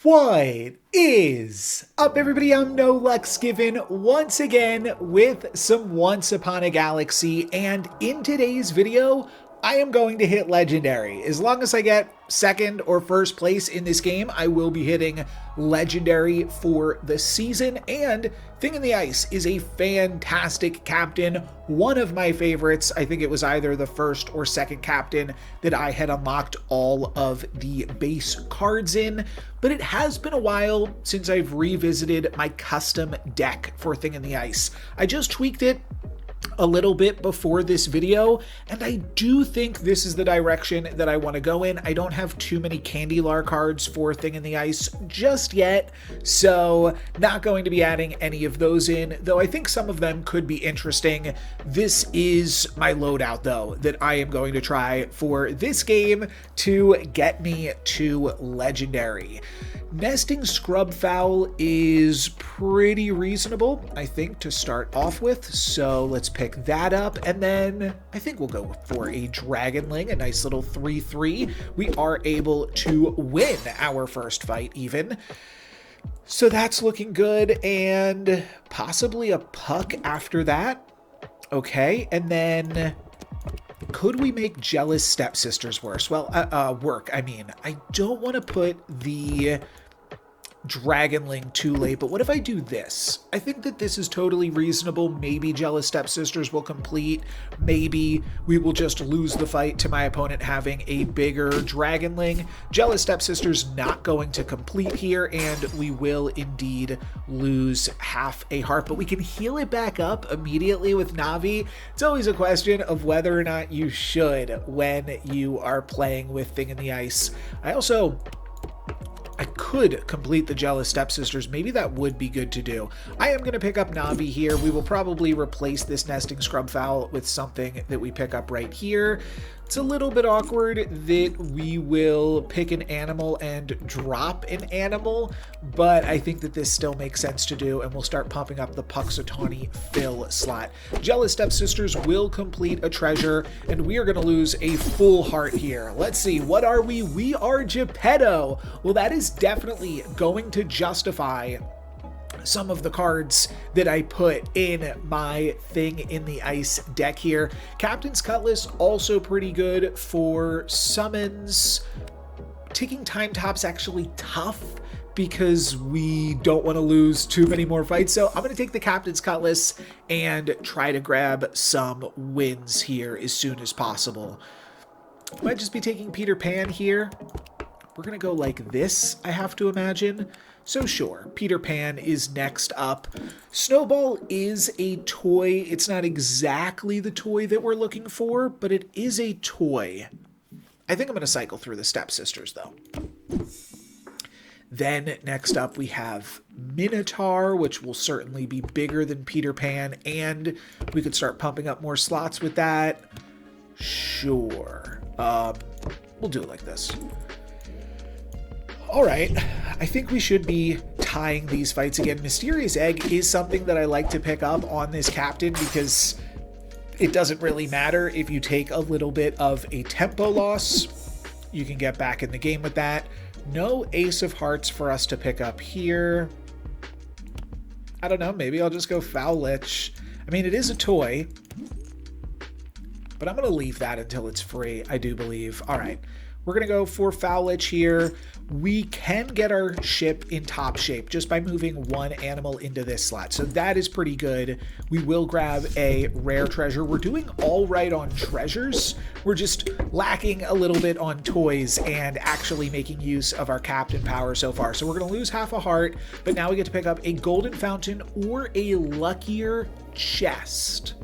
What is up, everybody? I'm NoLucksGiven once again with some Once Upon a Galaxy, and in today's video, I am going to hit Legendary. As long as I get second or first place in this game, I will be hitting Legendary for the season, and Thing in the Ice is a fantastic captain, one of my favorites. I think it was either the first or second captain that I had unlocked all of the base cards in, but it has been a while since I've revisited my custom deck for Thing in the Ice. I just tweaked it a little bit before this video, and I do think this is the direction that I want to go in. I don't have too many Candylar cards for Thing in the Ice just yet, so not going to be adding any of those in, though I think some of them could be interesting. This is my loadout, though, that I am going to try for this game to get me to Legendary. Nesting Scrubfowl is pretty reasonable, I think, to start off with, so let's pick that up, and then I think we'll go for a Dragonling, a nice little 3/3. We are able to win our first fight, even. So that's looking good, and possibly a Puck after that. Okay, and then could we make Jealous Stepsisters worse? Well, work, I mean. I don't want to put the Dragonling too late, but what if I do this? I think that this is totally reasonable. Maybe Jealous Stepsisters will complete. Maybe we will just lose the fight to my opponent having a bigger Dragonling. Jealous Stepsisters not going to complete here, and we will indeed lose half a heart, but we can heal it back up immediately with Navi. It's always a question of whether or not you should when you are playing with Thing in the Ice. I could complete the Jealous Stepsisters. Maybe that would be good to do. I am going to pick up Navi here. We will probably replace this Nesting Scrubfowl with something that we pick up right here. It's a little bit awkward that we will pick an animal and drop an animal, but I think that this still makes sense to do, and we'll start pumping up the Puxatawny fill slot. Jealous Stepsisters will complete a treasure, and we are going to lose a full heart here. Let's see, what are we? We are Geppetto. Well, that is definitely going to justify some of the cards that I put in my Thing in the Ice deck here. Captain's Cutlass also pretty good for summons. Ticking Time Top's actually tough because we don't want to lose too many more fights, so I'm going to take the Captain's Cutlass and try to grab some wins here as soon as possible. Might just be taking Peter Pan here. We're going to go like this, I have to imagine. So sure, Peter Pan is next up. Snowball is a toy. It's not exactly the toy that we're looking for, but it is a toy. I think I'm going to cycle through the Stepsisters, though. Then next up we have Minotaur, which will certainly be bigger than Peter Pan, and we could start pumping up more slots with that. Sure. We'll do it like this. All right, I think we should be tying these fights again. Mysterious Egg is something that I like to pick up on this captain because it doesn't really matter if you take a little bit of a tempo loss. You can get back in the game with that. No Ace of Hearts for us to pick up here. I don't know, maybe I'll just go Foul Lich. I mean, it is a toy, but I'm going to leave that until it's free, I do believe. All right. We're going to go for Foul Lich here. We can get our ship in top shape just by moving one animal into this slot. So that is pretty good. We will grab a rare treasure. We're doing all right on treasures. We're just lacking a little bit on toys and actually making use of our captain power so far. So we're going to lose half a heart, but now we get to pick up a golden fountain or a luckier chest.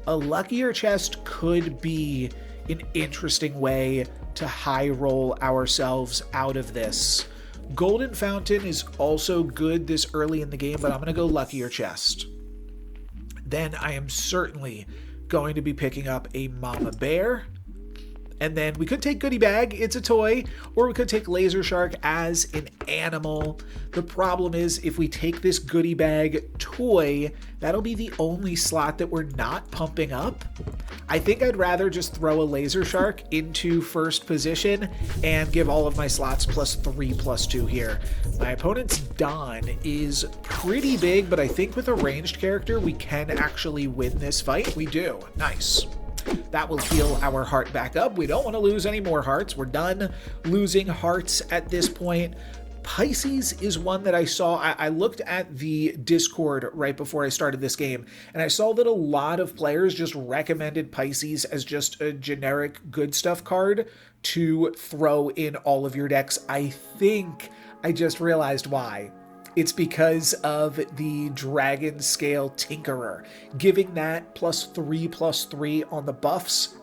A luckier chest could be an interesting way to high roll ourselves out of this. Golden Fountain is also good this early in the game, but I'm going to go Luckier Chest. Then I am certainly going to be picking up a Mama Bear, And then we could take Goodie Bag, it's a toy, or we could take Laser Shark as an animal. The problem is if we take this Goodie Bag toy, that'll be the only slot that we're not pumping up. I think I'd rather just throw a Laser Shark into first position and give all of my slots +3/+2 here. My opponent's Don is pretty big, but I think with a ranged character, we can actually win this fight. We do. Nice. That will heal our heart back up. We don't want to lose any more hearts. We're done losing hearts at this point. Pisces is one that I saw. I looked at the Discord right before I started this game, and I saw that a lot of players just recommended Pisces as just a generic good stuff card to throw in all of your decks. I think I just realized why. It's because of the Dragon Scale Tinkerer. Giving that +3/+3 on the buffs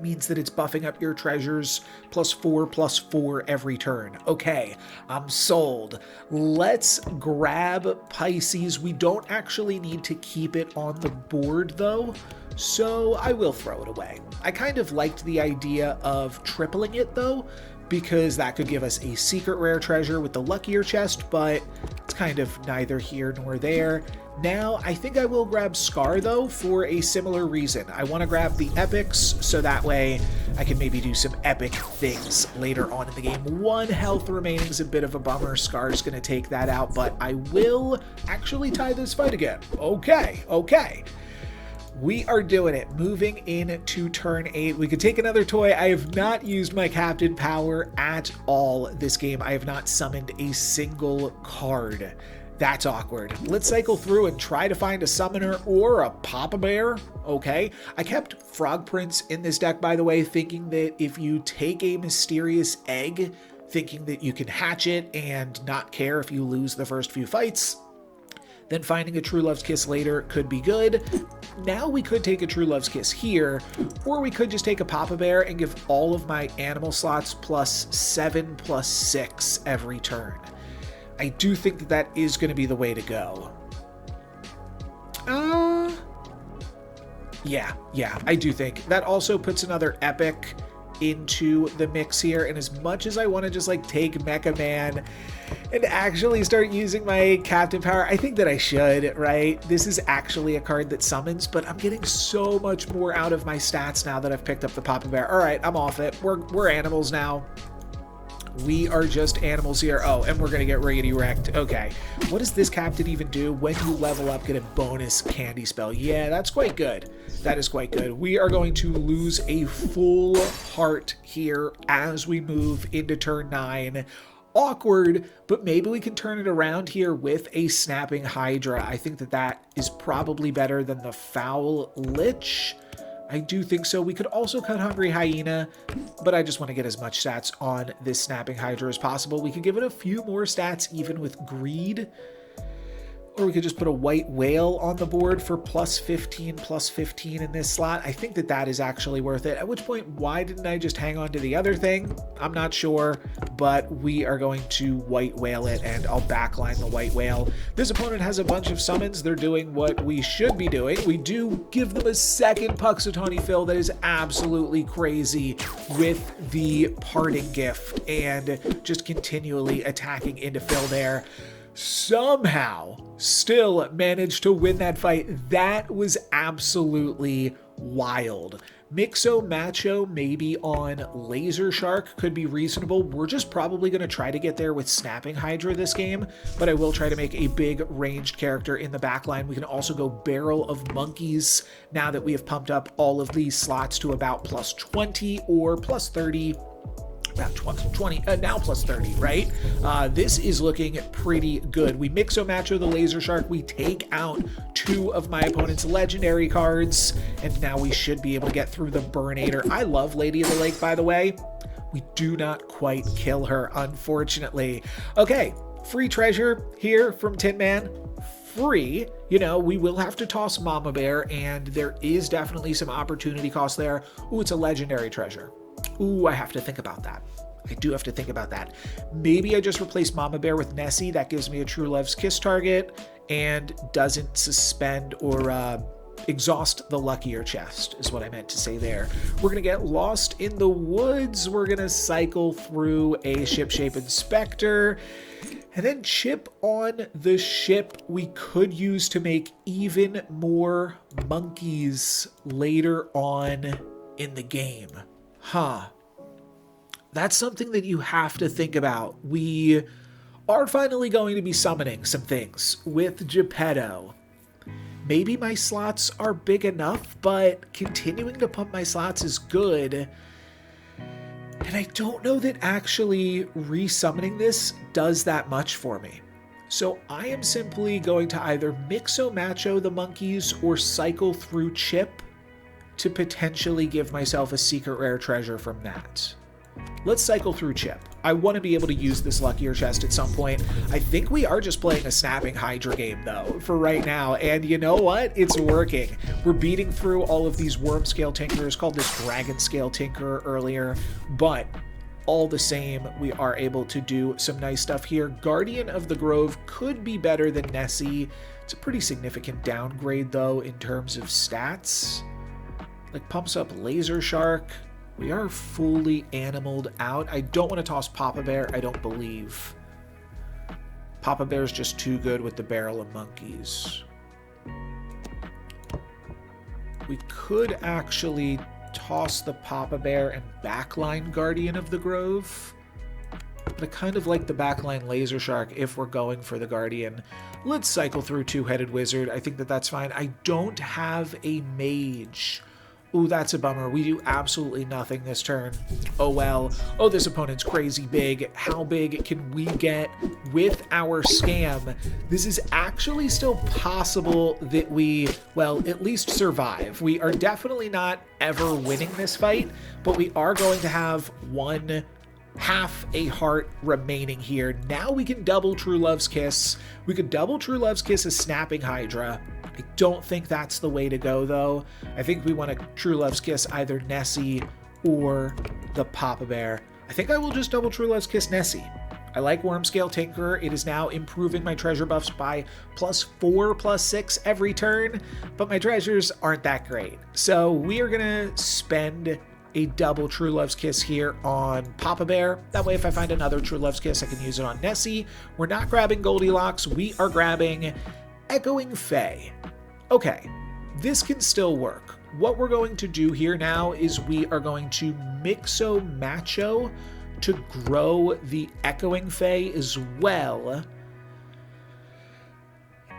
means that it's buffing up your treasures +4/+4 every turn. Okay, I'm sold. Let's grab Pisces. We don't actually need to keep it on the board though, so I will throw it away. I kind of liked the idea of tripling it though, because that could give us a secret rare treasure with the luckier chest, but it's kind of neither here nor there. Now, I think I will grab Scar, though, for a similar reason. I want to grab the epics, so that way I can maybe do some epic things later on in the game. 1 health remaining is a bit of a bummer. Scar's going to take that out, but I will actually tie this fight again. Okay. We are doing it. Moving into turn 8. We could take another toy. I have not used my Captain Power at all this game. I have not summoned a single card. That's awkward. Let's cycle through and try to find a summoner or a Papa Bear. Okay. I kept Frog Prince in this deck, by the way, thinking that if you take a mysterious egg, thinking that you can hatch it and not care if you lose the first few fights, then finding a True Love's Kiss later could be good. Now we could take a True Love's Kiss here, or we could just take a Papa Bear and give all of my animal slots +7/+6 every turn. I do think that that is going to be the way to go. Yeah, I do think. That also puts another epic into the mix here, and as much as I want to just like take Mecha Man and actually start using my Captain Power, I think that I should, right? This is actually a card that summons, but I'm getting so much more out of my stats now that I've picked up the Papa Bear. All right, I'm off it. We're animals now. We are just animals here. Oh, and we're gonna get riggedy wrecked. Okay, what does this captain even do? When you level up, get a bonus candy spell. Yeah, that's quite good. That is quite good. We are going to lose a full heart here as we move into turn 9. Awkward, but maybe we can turn it around here with a Snapping Hydra. I think that that is probably better than the Foul Lich. I do think so. We could also cut Hungry Hyena, but I just want to get as much stats on this Snapping Hydra as possible. We could give it a few more stats even with Greed, or we could just put a White Whale on the board for +15/+15 in this slot. I think that that is actually worth it. At which point, why didn't I just hang on to the other thing? I'm not sure, but we are going to White Whale it, and I'll backline the White Whale. This opponent has a bunch of summons. They're doing what we should be doing. We do give them a second Puxatawny Fill that is absolutely crazy with the Parting Gift and just continually attacking into Fill there. Somehow still managed to win that fight. That was absolutely wild. Mixo Macho maybe on Laser Shark could be reasonable. We're just probably going to try to get there with Snapping Hydra this game, but I will try to make a big ranged character in the backline. We can also go Barrel of Monkeys now that we have pumped up all of these slots to about +20 or +30. About 20, now +30, right? This is looking pretty good. We Mixo Macho the Laser Shark. We take out 2 of my opponent's legendary cards, and now we should be able to get through the Burnator. I love Lady of the Lake, by the way. We do not quite kill her, unfortunately. Okay, free treasure here from Tin Man. Free. You know, we will have to toss Mama Bear, and there is definitely some opportunity cost there. Ooh, it's a legendary treasure. Ooh, I have to think about that. I do have to think about that. Maybe I just replace Mama Bear with Nessie. That gives me a True Love's Kiss target and doesn't suspend or exhaust the luckier chest is what I meant to say there. We're gonna get lost in the woods. We're gonna cycle through a ship-shape inspector and then chip on the ship we could use to make even more monkeys later on in the game. That's something that you have to think about. We are finally going to be summoning some things with Geppetto. Maybe my slots are big enough, but continuing to pump my slots is good. And I don't know that actually resummoning this does that much for me. So I am simply going to either mixo-macho the monkeys or cycle through Chip to potentially give myself a secret rare treasure from that. Let's cycle through Chip. I want to be able to use this luckier chest at some point. I think we are just playing a snapping Hydra game though for right now, and you know what? It's working. We're beating through all of these worm scale tinkerers, called this dragon scale tinkerer earlier, but all the same, we are able to do some nice stuff here. Guardian of the Grove could be better than Nessie. It's a pretty significant downgrade though in terms of stats. Like pumps up Laser Shark. We are fully animaled out. I don't want to toss Papa Bear, I don't believe. Papa Bear's just too good with the barrel of monkeys. We could actually toss the Papa Bear and backline Guardian of the Grove. But I kind of like the backline Laser Shark if we're going for the Guardian. Let's cycle through Two-Headed Wizard. I think that that's fine. I don't have a mage. Ooh, that's a bummer. We do absolutely nothing this turn. Oh well. Oh, this opponent's crazy big. How big can we get with our scam? This is actually still possible that we, well, at least survive. We are definitely not ever winning this fight, but we are going to have one half a heart remaining here. Now we can double True Love's Kiss. We could double True Love's Kiss as Snapping Hydra. I don't think that's the way to go, though. I think we want to True Love's Kiss either Nessie or the Papa Bear. I think I will just double True Love's Kiss Nessie. I like Worm Scale Tinkerer. It is now improving my treasure buffs by +4, +6 every turn, but my treasures aren't that great. So we are going to spend a double True Love's Kiss here on Papa Bear. That way, if I find another True Love's Kiss, I can use it on Nessie. We're not grabbing Goldilocks. We are grabbing Echoing Fae. Okay, this can still work. What we're going to do here now is we are going to mixo-macho to grow the Echoing Fae as well.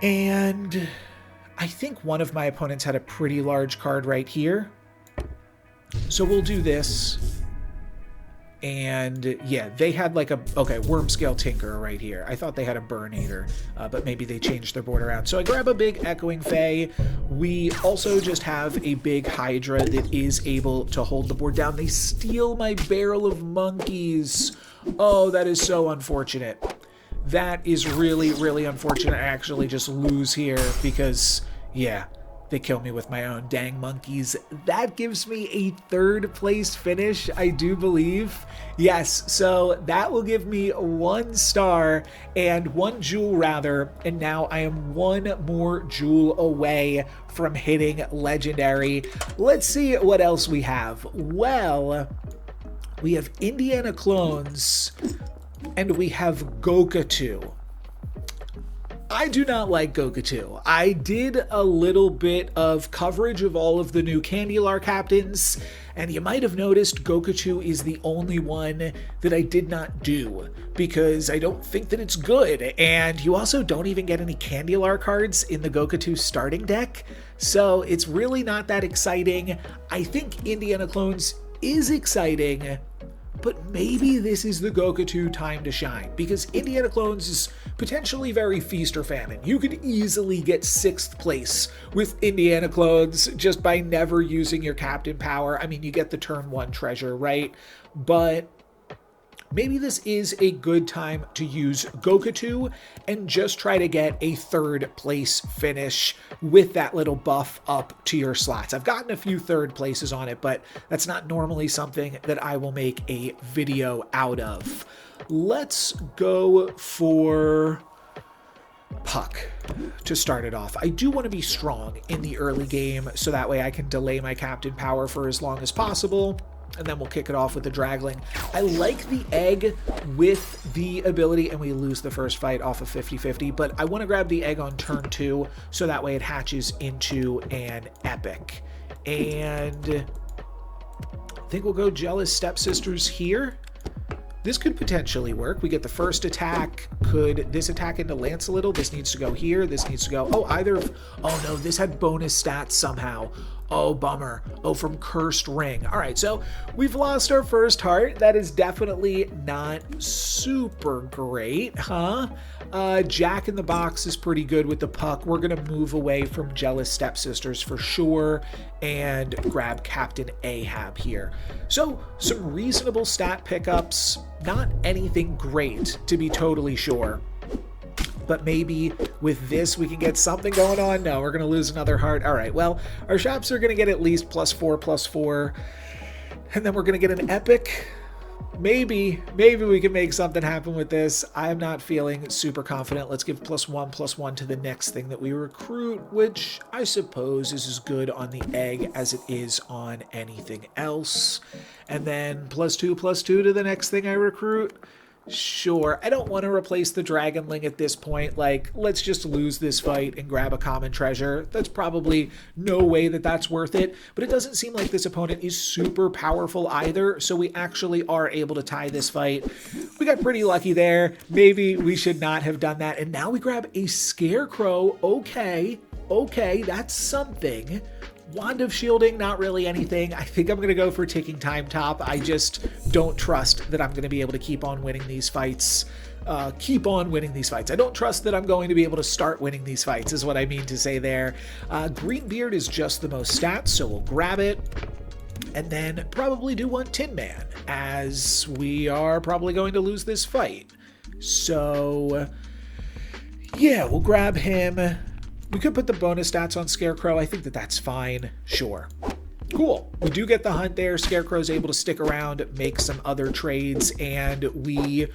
And I think one of my opponents had a pretty large card right here. So we'll do this. And yeah, they had like a, okay, Worm Scale Tinkerer right here. I thought they had a Burn Eater, but maybe they changed their board around. So I grab a big Echoing Fae. We also just have a big Hydra that is able to hold the board down. They steal my barrel of monkeys. Oh, that is so unfortunate. That is really, really unfortunate. I actually just lose here because, yeah, they kill me with my own dang monkeys. That gives me a 3rd place finish, I do believe. Yes, so that will give me 1 star and 1 jewel rather, and now I am 1 more jewel away from hitting legendary. Let's see what else we have. Well, we have Indiana Clones and we have Goku. I do not like Goku. I did a little bit of coverage of all of the new Candylar captains, and you might have noticed Goku is the only one that I did not do because I don't think that it's good, and you also don't even get any Candylar cards in the Goku starting deck, so it's really not that exciting. I think Indiana Clones is exciting, but maybe this is the Goku time to shine, because Indiana Clones is potentially very feast or famine. You could easily get 6th place with Indiana Clones just by never using your captain power. I mean, you get the turn 1 treasure, right? But maybe this is a good time to use Goku and just try to get a 3rd place finish with that little buff up to your slots. I've gotten a few 3rd places on it, but that's not normally something that I will make a video out of. Let's go for Puck. to start it off. I do want to be strong in the early game, so that way I can delay my captain power for as long as possible, and then we'll kick it off with the Dragling. I like the egg with the ability, and we lose the first fight off of 50-50, but I want to grab the egg on turn 2, so that way it hatches into an epic. And I think we'll go Jealous Stepsisters here. This could potentially work. We get the first attack. Could this attack into Lance a little? This needs to go here. This needs to go. Oh, either of. Oh no, this had bonus stats somehow. Oh, bummer. Oh, from Cursed Ring. All right, so we've lost our first heart. That is definitely not super great, huh? Jack in the Box is pretty good with the puck. We're going to move away from Jealous Stepsisters for sure and grab Captain Ahab here. So some reasonable stat pickups, not anything great to be totally sure. But maybe with this we can get something going on. No, we're going to lose another heart. All right, well, our shops are going to get at least +4/+4. And then we're going to get an epic. Maybe we can make something happen with this. I'm not feeling super confident. Let's give +1/+1 to the next thing that we recruit, which I suppose is as good on the egg as it is on anything else. And then +2/+2 to the next thing I recruit. Sure, I don't want to replace the Dragonling at this point. Like, let's just lose this fight and grab a common treasure. That's probably no way that that's worth it, but it doesn't seem like this opponent is super powerful either, so we actually are able to tie this fight. We got pretty lucky there. Maybe we should not have done that, and now we grab a Scarecrow. Okay, that's something. Wand of Shielding, not really anything. I think I'm going to go for Ticking Time Top. I just don't trust that I'm going to be able to keep on winning these fights. I don't trust that I'm going to be able to start winning these fights, is what I mean to say there. Greenbeard is just the most stats, so we'll grab it. And then probably do one Tin Man, as we are probably going to lose this fight. So, yeah, we'll grab him. We could put the bonus stats on Scarecrow. I think that that's fine. Sure. Cool. We do get the hunt there. Scarecrow's able to stick around, make some other trades, and we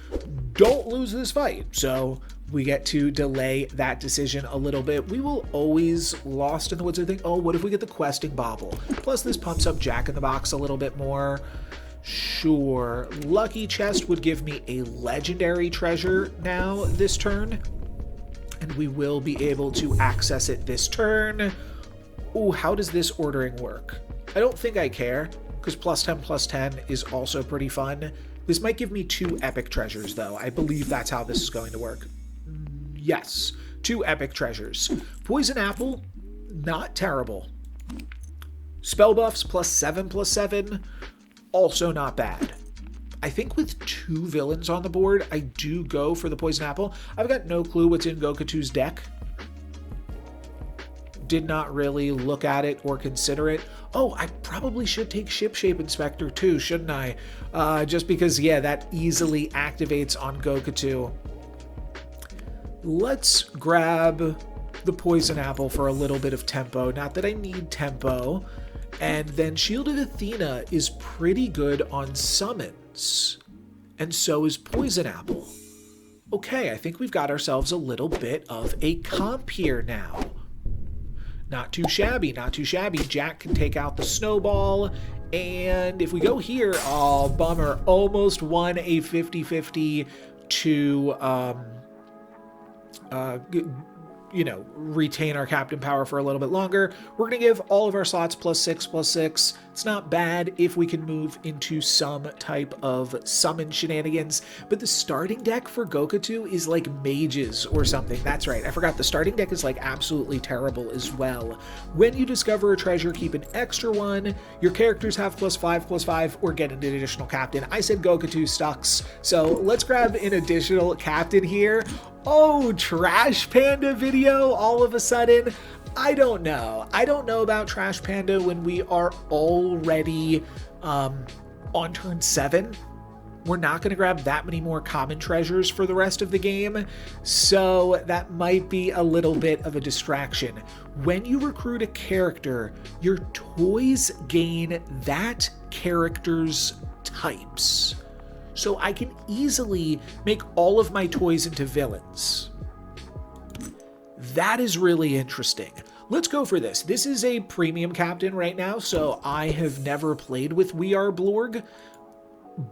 don't lose this fight. So we get to delay that decision a little bit. We will always Lost in the Woods, I think. Oh, what if we get the Questing Bauble? Plus this pumps up Jack in the Box a little bit more. Sure. Lucky Chest would give me a legendary treasure now this turn. And we will be able to access it this turn. Ooh, how does this ordering work? I don't think I care, because +10/+10 is also pretty fun. This might give me 2 epic treasures, though. I believe that's how this is going to work. Yes, 2 epic treasures. Poison Apple, not terrible. Spell buffs +7/+7, also not bad. I think with 2 villains on the board, I do go for the Poison Apple. I've got no clue what's in Goku's deck. Did not really look at it or consider it. Oh, I probably should take Shipshape Inspector too, shouldn't I? Just because, yeah, that easily activates on Goku. Let's grab the Poison Apple for a little bit of tempo. Not that I need tempo. And then Shielded Athena is pretty good on summons. And so is Poison Apple. Okay, I think we've got ourselves a little bit of a comp here now. Not too shabby, not too shabby. Jack can take out the Snowball. And if we go here, oh, bummer. Almost won a 50-50 to, retain our captain power for a little bit longer. We're going to give all of our slots +6/+6. It's not bad if we can move into some type of summon shenanigans, but the starting deck for Goku is like mages or something. That's right, I forgot the starting deck is like absolutely terrible as well. When you discover a treasure, keep an extra one. Your characters have +5/+5 or get an additional captain. I said Goku sucks, so let's grab an additional captain here. Oh, Trash Panda video all of a sudden. I don't know. I don't know about Trash Panda when we are already on turn 7. We're not going to grab that many more common treasures for the rest of the game, so that might be a little bit of a distraction. When you recruit a character, your toys gain that character's types. So I can easily make all of my toys into villains. That is really interesting. Let's go for this. This is a premium captain right now, so I have never played with We Are Blorg,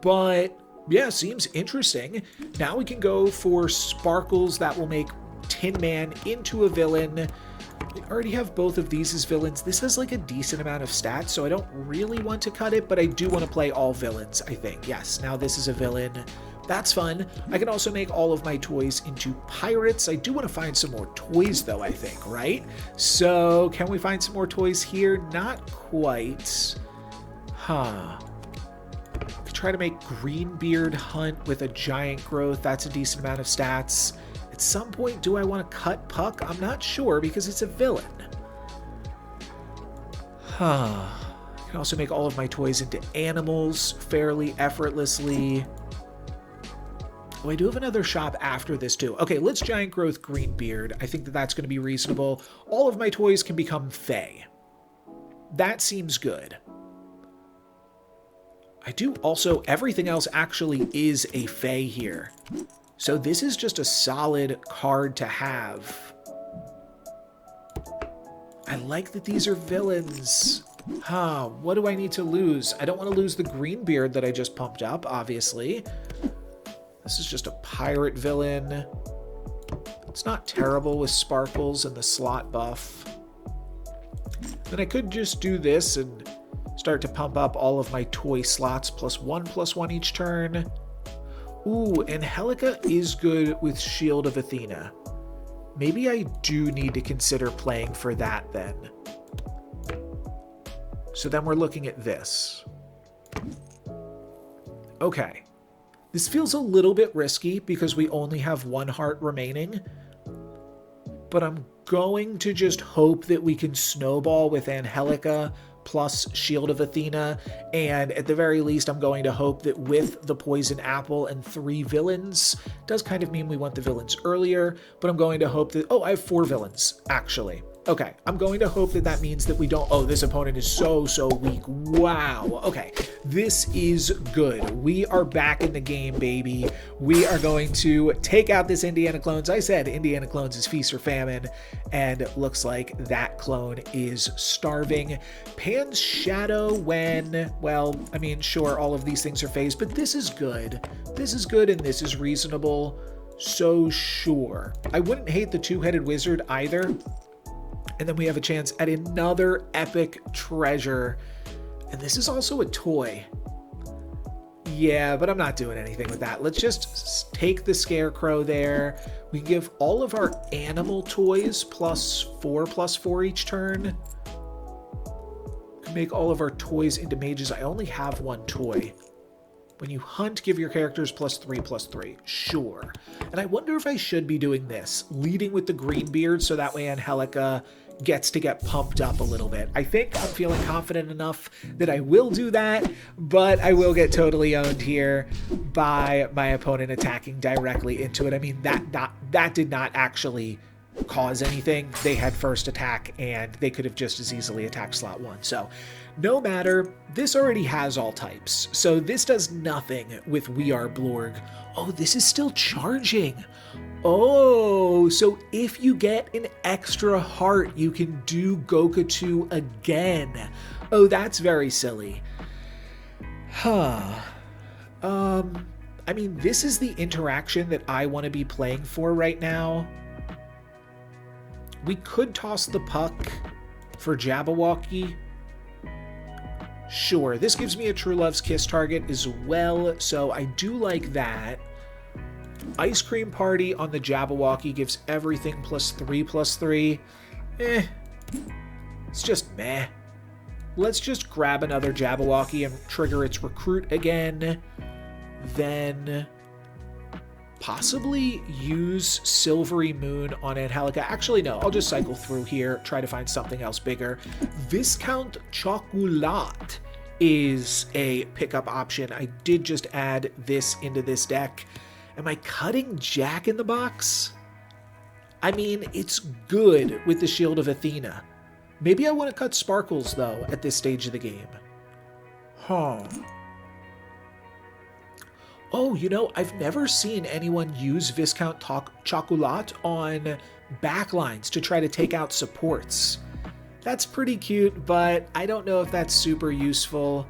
but yeah, seems interesting. Now we can go for Sparkles that will make Tin Man into a villain. We already have both of these as villains. This has like a decent amount of stats, so I don't really want to cut it, but I do want to play all villains, I think. Yes, now this is a villain. That's fun. I can also make all of my toys into pirates. I do want to find some more toys, though, I think, right? So, can we find some more toys here? Not quite. Huh. Could try to make Greenbeard Hunt with a giant growth. That's a decent amount of stats. At some point, do I want to cut Puck? I'm not sure because it's a villain. Huh. I can also make all of my toys into animals fairly effortlessly. Oh, I do have another shop after this too. Okay, let's giant growth Greenbeard. I think that that's going to be reasonable. All of my toys can become Fae. That seems good. I do also, everything else actually is a Fae here. So this is just a solid card to have. I like that these are villains. Huh, what do I need to lose? I don't want to lose the Greenbeard that I just pumped up, obviously. This is just a pirate villain. It's not terrible with Sparkles and the slot buff. Then I could just do this and start to pump up all of my toy slots +1/+1 each turn. Ooh, Angelica is good with Shield of Athena. Maybe I do need to consider playing for that then. So then we're looking at this. Okay. This feels a little bit risky because we only have one heart remaining, but I'm going to just hope that we can snowball with Angelica plus Shield of Athena, and at the very least, I'm going to hope that with the Poison Apple and 3 villains, does kind of mean we want the villains earlier, but I'm going to hope that, oh, I have 4 villains, actually. Okay, I'm going to hope that that means that we don't, oh, this opponent is so weak. Wow, okay, this is good. We are back in the game, baby. We are going to take out this Indiana Clones. I said Indiana Clones is feast or famine, and it looks like that clone is starving. Pan's Shadow when, well, I mean, sure, all of these things are phased, but this is good. This is good and this is reasonable, so sure. I wouldn't hate the 2-headed wizard either. And then we have a chance at another epic treasure. And this is also a toy. Yeah, but I'm not doing anything with that. Let's just take the Scarecrow there. We can give all of our animal toys +4/+4 each turn. We can make all of our toys into mages. I only have 1 toy. When you hunt, give your characters +3/+3. Sure. And I wonder if I should be doing this, leading with the Greenbeard so that way Angelica gets to get pumped up a little bit. I think I'm feeling confident enough that I will do that, but I will get totally owned here by my opponent attacking directly into it. I mean, that did not actually cause anything. They had first attack and they could have just as easily attacked slot 1. So no matter, this already has all types. So this does nothing with We Are Blorg. Oh, this is still charging. Oh, so if you get an extra heart, you can do Goku 2 again. Oh, that's very silly. Huh. I mean, this is the interaction that I want to be playing for right now. We could toss the Puck for Jabberwocky. Sure, this gives me a True Love's Kiss target as well, so I do like that. Ice Cream Party on the Jabberwocky gives everything +3/+3. It's just meh. Let's just grab another Jabberwocky and trigger its recruit again. Then possibly use Silvery Moon on Angelica. Actually, no, I'll just cycle through here, try to find something else bigger. Viscount Chocolat is a pickup option. I did just add this into this deck. Am I cutting Jack in the Box? I mean, it's good with the Shield of Athena. Maybe I want to cut Sparkles, though, at this stage of the game. Huh. Oh, you know, I've never seen anyone use Viscount Chocolat on backlines to try to take out supports. That's pretty cute, but I don't know if that's super useful.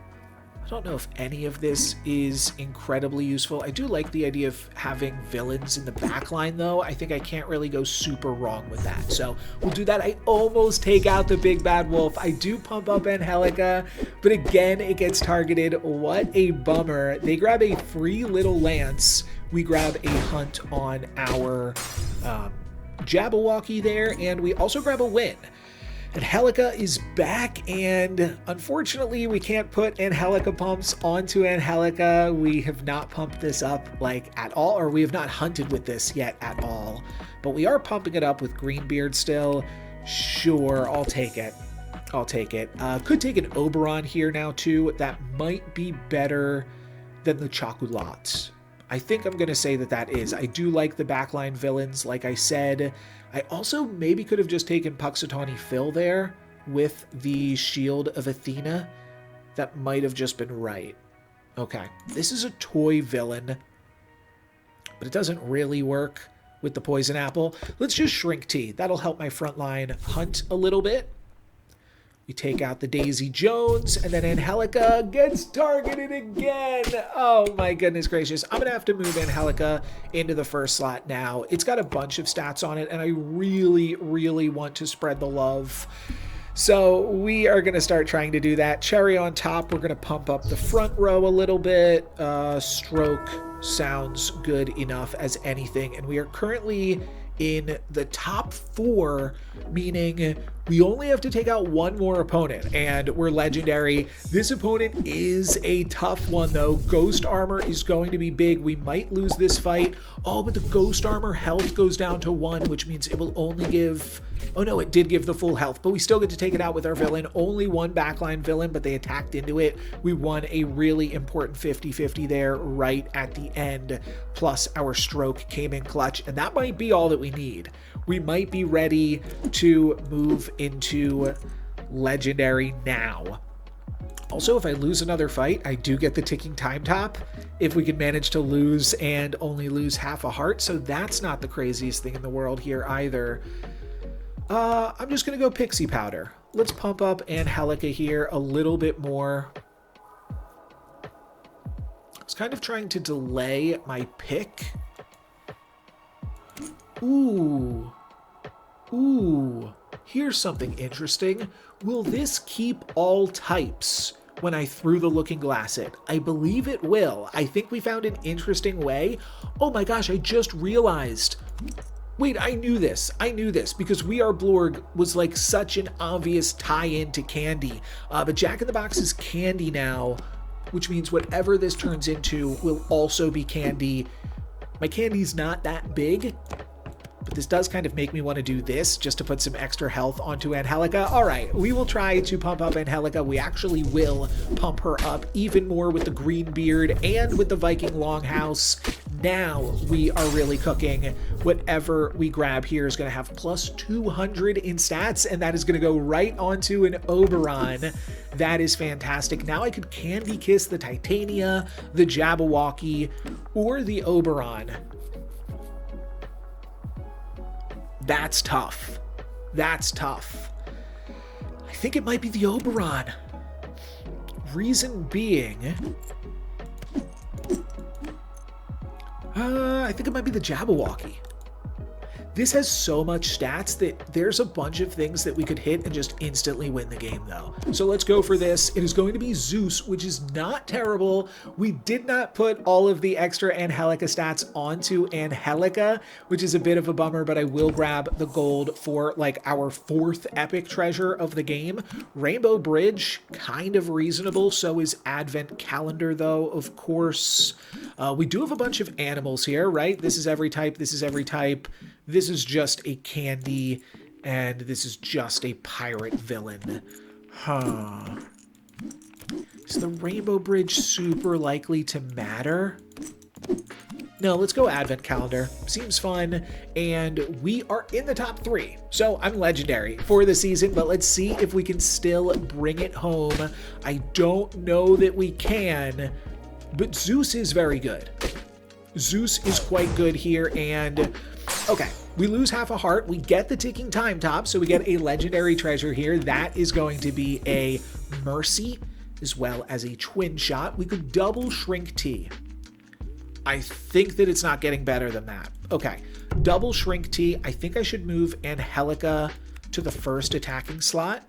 I don't know if any of this is incredibly useful. I do like the idea of having villains in the backline, though. I think I can't really go super wrong with that. So we'll do that. I almost take out the big bad wolf. I do pump up Angelica, but again, it gets targeted. What a bummer. They grab a free little lance. We grab a hunt on our Jabberwocky there, and we also grab a win. Angelica is back, and unfortunately we can't put Angelica pumps onto Angelica. We have not pumped this up like at all, or we have not hunted with this yet at all. But we are pumping it up with Greenbeard still. Sure, I'll take it. I'll take it. Could take an Oberon here now too. That might be better than the Chocolat. I think I'm going to say that that is. I do like the backline villains, like I said. I also maybe could have just taken Puxatawny Phil there with the Shield of Athena. That might have just been right. Okay, this is a toy villain, but it doesn't really work with the Poison Apple. Let's just Shrink Tea. That'll help my front line hunt a little bit. We take out the Daisy Jones, and then Angelica gets targeted again. Oh my goodness gracious. I'm going to have to move Angelica into the first slot now. It's got a bunch of stats on it, and I really, really want to spread the love. So we are going to start trying to do that. Cherry on top, we're going to pump up the front row a little bit. Stroke sounds good enough as anything, and we are currently in the top 4, meaning we only have to take out one more opponent, and we're legendary. This opponent is a tough one, though. Ghost armor is going to be big. We might lose this fight. Oh, but the ghost armor health goes down to 1, which means it will only give... Oh no, it did give the full health, but we still get to take it out with our villain. Only one backline villain, but they attacked into it. We won a really important 50-50 there right at the end. Plus our stroke came in clutch, and that might be all that we need. We might be ready to move into legendary now. Also, if I lose another fight, I do get the ticking time top if we can manage to lose and only lose half a heart, so that's not the craziest thing in the world here either. I'm just going to go Pixie Powder. Let's pump up Angelica here a little bit more. I was kind of trying to delay my pick. Ooh. Here's something interesting. Will this keep all types when I threw the Looking Glass in? I believe it will. I think we found an interesting way. Oh my gosh, I just realized... Wait, I knew this because We Are Blorg was like such an obvious tie-in to Candy. But Jack in the Box is Candy now, which means whatever this turns into will also be Candy. My Candy's not that big, but this does kind of make me want to do this just to put some extra health onto Angelica. All right, we will try to pump up Angelica. We actually will pump her up even more with the Green Beard and with the Viking Longhouse. Now we are really cooking. Whatever we grab here is going to have plus 200 in stats, and that is going to go right onto an Oberon. That is fantastic. Now I could Candy Kiss the Titania, the Jabberwocky, or the Oberon. That's tough. That's tough. I think it might be the Oberon. Reason being... I think it might be the Jabberwocky. This has so much stats that there's a bunch of things that we could hit and just instantly win the game, though. So let's go for this. It is going to be Zeus, which is not terrible. We did not put all of the extra Angelica stats onto Angelica, which is a bit of a bummer, but I will grab the gold for like our 4th epic treasure of the game. Rainbow Bridge, kind of reasonable. So is Advent Calendar, though, of course. We do have a bunch of animals here, right? This is every type. This is every type. This is just a Candy, and this is just a pirate villain. Huh. Is the Rainbow Bridge super likely to matter? No, let's go Advent Calendar. Seems fun, and we are in the top 3. So I'm legendary for the season, but let's see if we can still bring it home. I don't know that we can. but Zeus is very good. Zeus is quite good here, and okay, we lose half a heart. We get the ticking time top, so we get a legendary treasure here. That is going to be a Mercy as well as a twin shot. We could double Shrink T. I think that it's not getting better than that. Okay, double Shrink T. I think I should move Angelica to the first attacking slot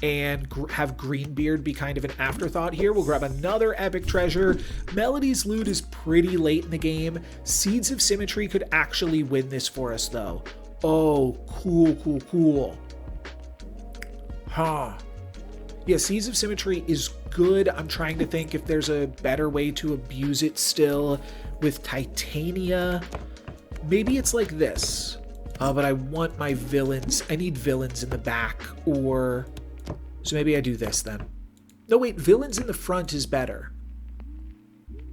and have Greenbeard be kind of an afterthought here. We'll grab another epic treasure. Melody's Loot is pretty late in the game. Seeds of Symmetry could actually win this for us, though. Oh, cool. Huh. Yeah, Seeds of Symmetry is good. I'm trying to think if there's a better way to abuse it still with Titania. Maybe it's like this. But I want my villains. I need villains in the back, or... So maybe I do this then. No, wait, villains in the front is better.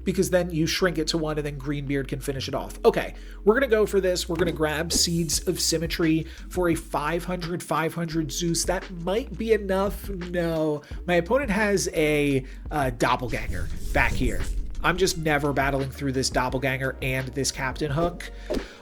Because then you shrink it to 1 and then Greenbeard can finish it off. Okay, we're going to go for this. We're going to grab Seeds of Symmetry for a 500 Zeus. That might be enough. No, my opponent has a doppelganger back here. I'm just never battling through this doppelganger and this Captain Hook.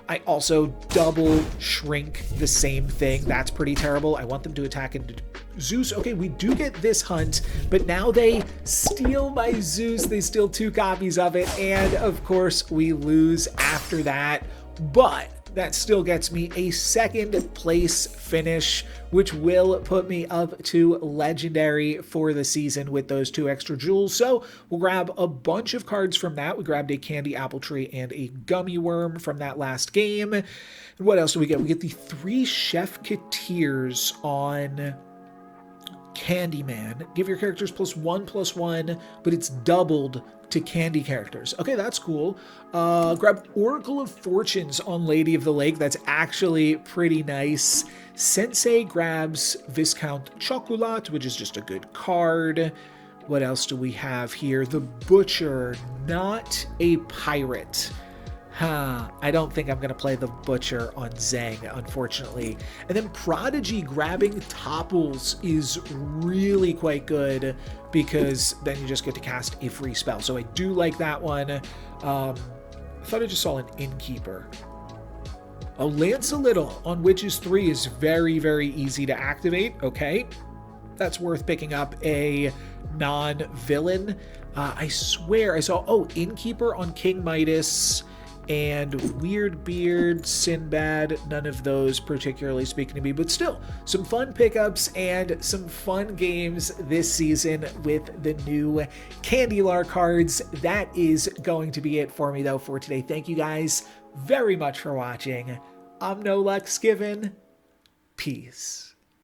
I also double shrink the same thing. That's pretty terrible. I want them to attack into Zeus. Okay, we do get this hunt, but now they steal my Zeus. They steal 2 copies of it, and of course we lose after that. But that still gets me a 2nd place finish, which will put me up to legendary for the season with those 2 extra jewels. So we'll grab a bunch of cards from that. We grabbed a Candy Apple Tree and a Gummy Worm from that last game. And what else do we get? We get the 3 Chef Kateers on Candyman. Give your characters +1/+1, but it's doubled to candy characters. Okay, that's cool. Grab Oracle of Fortunes on Lady of the Lake. That's actually pretty nice. Sensei grabs Viscount Chocolat, which is just a good card. What else do we have here? The Butcher, not a pirate. I don't think I'm going to play the Butcher on Zhang, unfortunately. And then Prodigy grabbing Topples is really quite good because then you just get to cast a free spell. So I do like that one. I thought I just saw an Innkeeper. Oh, Lance a Little on Witches 3 is very, very easy to activate. Okay, that's worth picking up a non-villain. I swear I saw, oh, Innkeeper on King Midas and Weird Beard, Sinbad, none of those particularly speaking to me, but still some fun pickups and some fun games this season with the new Candylar cards. That is going to be it for me though for today. Thank you guys very much for watching. I'm NoLucksGiven. Peace.